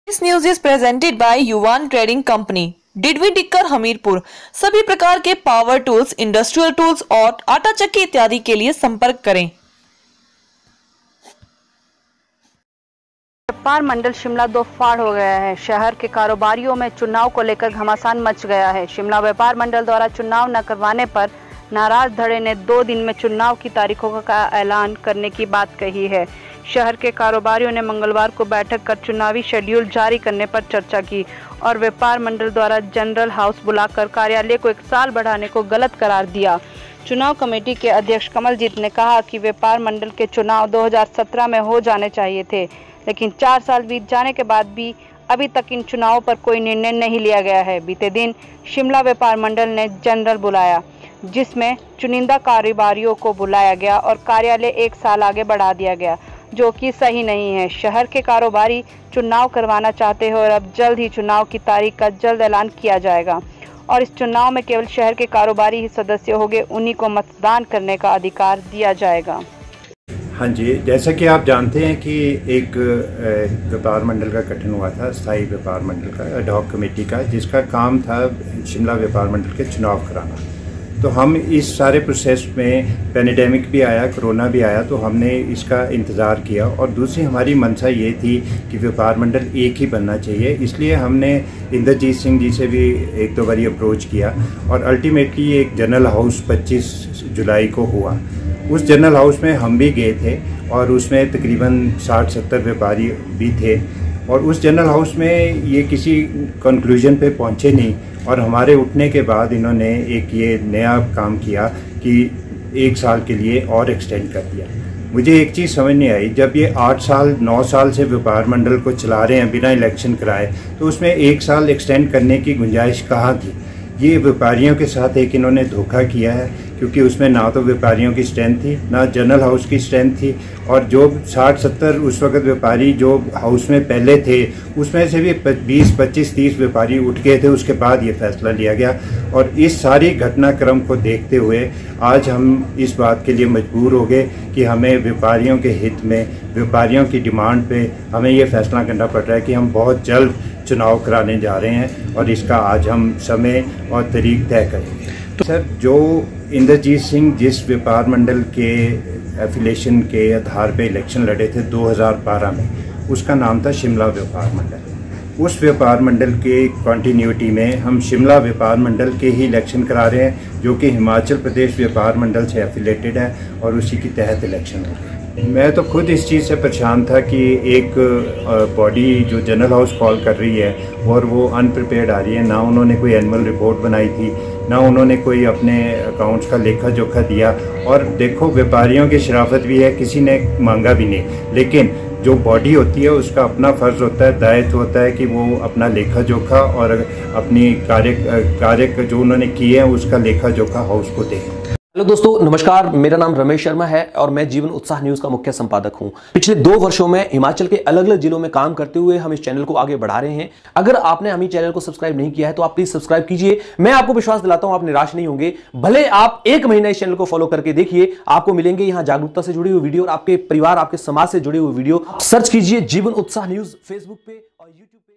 This news is presented by Yuvan Trading Company, डिडवी टिक्कर हमीरपुर। सभी प्रकार के पावर टूल्स, इंडस्ट्रियल टूल्स और आटा चक्की इत्यादि के लिए संपर्क करें। व्यापार मंडल शिमला दो फाड़ हो गया है। शहर के कारोबारियों में चुनाव को लेकर घमासान मच गया है। शिमला व्यापार मंडल द्वारा चुनाव न करवाने पर नाराज धड़े ने 2 दिन में चुनाव की तारीखों का ऐलान करने की बात कही है। शहर के कारोबारियों ने मंगलवार को बैठक कर चुनावी शेड्यूल जारी करने पर चर्चा की और व्यापार मंडल द्वारा जनरल हाउस बुलाकर कार्यालय को 1 साल बढ़ाने को गलत करार दिया। चुनाव कमेटी के अध्यक्ष कमलजीत ने कहा कि व्यापार मंडल के चुनाव 2017 में हो जाने चाहिए थे, लेकिन 4 साल बीत जाने के बाद भी अभी तक इन चुनावों पर कोई निर्णय नहीं लिया गया है। बीते दिन शिमला व्यापार मंडल ने जनरल बुलाया, जिसमें चुनिंदा कारोबारियों को बुलाया गया और कार्यालय 1 साल आगे बढ़ा दिया गया, जो कि सही नहीं है। शहर के कारोबारी चुनाव करवाना चाहते हैं और अब जल्द ही चुनाव की तारीख का जल्द ऐलान किया जाएगा और इस चुनाव में केवल शहर के कारोबारी ही सदस्य होंगे, उन्हीं को मतदान करने का अधिकार दिया जाएगा। हाँ जी, जैसा कि आप जानते हैं कि एक व्यापार मंडल का गठन हुआ था, स्थायी व्यापार मंडल का, एडहॉक कमेटी का, जिसका काम था शिमला व्यापार मंडल के चुनाव कराना। तो हम इस सारे प्रोसेस में पैंडेमिक भी आया, कोरोना भी आया, तो हमने इसका इंतज़ार किया और दूसरी हमारी मंशा ये थी कि व्यापार मंडल एक ही बनना चाहिए। इसलिए हमने इंद्रजीत सिंह जी से भी 1-2 बारी अप्रोच किया और अल्टीमेटली एक जनरल हाउस 25 जुलाई को हुआ। उस जनरल हाउस में हम भी गए थे और उसमें तकरीबन 60-70 व्यापारी भी थे और उस जनरल हाउस में ये किसी कंक्लूजन पे पहुँचे नहीं और हमारे उठने के बाद इन्होंने एक ये नया काम किया कि 1 साल के लिए और एक्सटेंड कर दिया। मुझे एक चीज़ समझ नहीं आई, जब ये 8 साल 9 साल से व्यापार मंडल को चला रहे हैं बिना इलेक्शन कराए, तो उसमें 1 साल एक्सटेंड करने की गुंजाइश कहाँ थी। ये व्यापारियों के साथ एक इन्होंने धोखा किया है, क्योंकि उसमें ना तो व्यापारियों की स्ट्रेंथ थी, ना जनरल हाउस की स्ट्रेंथ थी और जो 60-70 उस वक्त व्यापारी जो हाउस में पहले थे, उसमें से भी 20-25-30 व्यापारी उठ गए थे। उसके बाद ये फैसला लिया गया और इस सारी घटनाक्रम को देखते हुए आज हम इस बात के लिए मजबूर हो गए कि हमें व्यापारियों के हित में, व्यापारियों की डिमांड पे हमें ये फैसला करना पड़ रहा है कि हम बहुत जल्द चुनाव कराने जा रहे हैं और इसका आज हम समय और तारीख तय करेंगे। तो सर, जो इंद्रजीत सिंह जिस व्यापार मंडल के एफिलेशन के आधार पे इलेक्शन लड़े थे 2012 में, उसका नाम था शिमला व्यापार मंडल। उस व्यापार मंडल के कंटिन्यूटी में हम शिमला व्यापार मंडल के ही इलेक्शन करा रहे हैं, जो कि हिमाचल प्रदेश व्यापार मंडल से एफिलेटेड है और उसी के तहत इलेक्शन हो रहे हैं। मैं तो खुद इस चीज़ से परेशान था कि एक बॉडी जो जनरल हाउस कॉल कर रही है और वो अनप्रिपेयर्ड आ रही है, ना उन्होंने कोई एनुअल रिपोर्ट बनाई थी, ना उन्होंने कोई अपने अकाउंट्स का लेखा जोखा दिया। और देखो, व्यापारियों की शराफत भी है, किसी ने मांगा भी नहीं, लेकिन जो बॉडी होती है उसका अपना फ़र्ज़ होता है, दायित्व होता है कि वो अपना लेखा जोखा और अपनी कार्य जो उन्होंने किए हैं उसका लेखा जोखा हाउस को दें। हेलो दोस्तों, नमस्कार। मेरा नाम रमेश शर्मा है और मैं जीवन उत्साह न्यूज का मुख्य संपादक हूं। पिछले 2 वर्षों में हिमाचल के अलग अलग जिलों में काम करते हुए हम इस चैनल को आगे बढ़ा रहे हैं। अगर आपने हमें चैनल को सब्सक्राइब नहीं किया है तो आप प्लीज सब्सक्राइब कीजिए। मैं आपको विश्वास दिलाता हूं, आप निराश नहीं होंगे। भले आप 1 महीना इस चैनल को फॉलो करके देखिए, आपको मिलेंगे यहाँ जागरूकता से जुड़ी हुई वीडियो और आपके परिवार, आपके समाज से जुड़ी हुई वीडियो। सर्च कीजिए जीवन उत्साह न्यूज फेसबुक पे और यूट्यूब पे।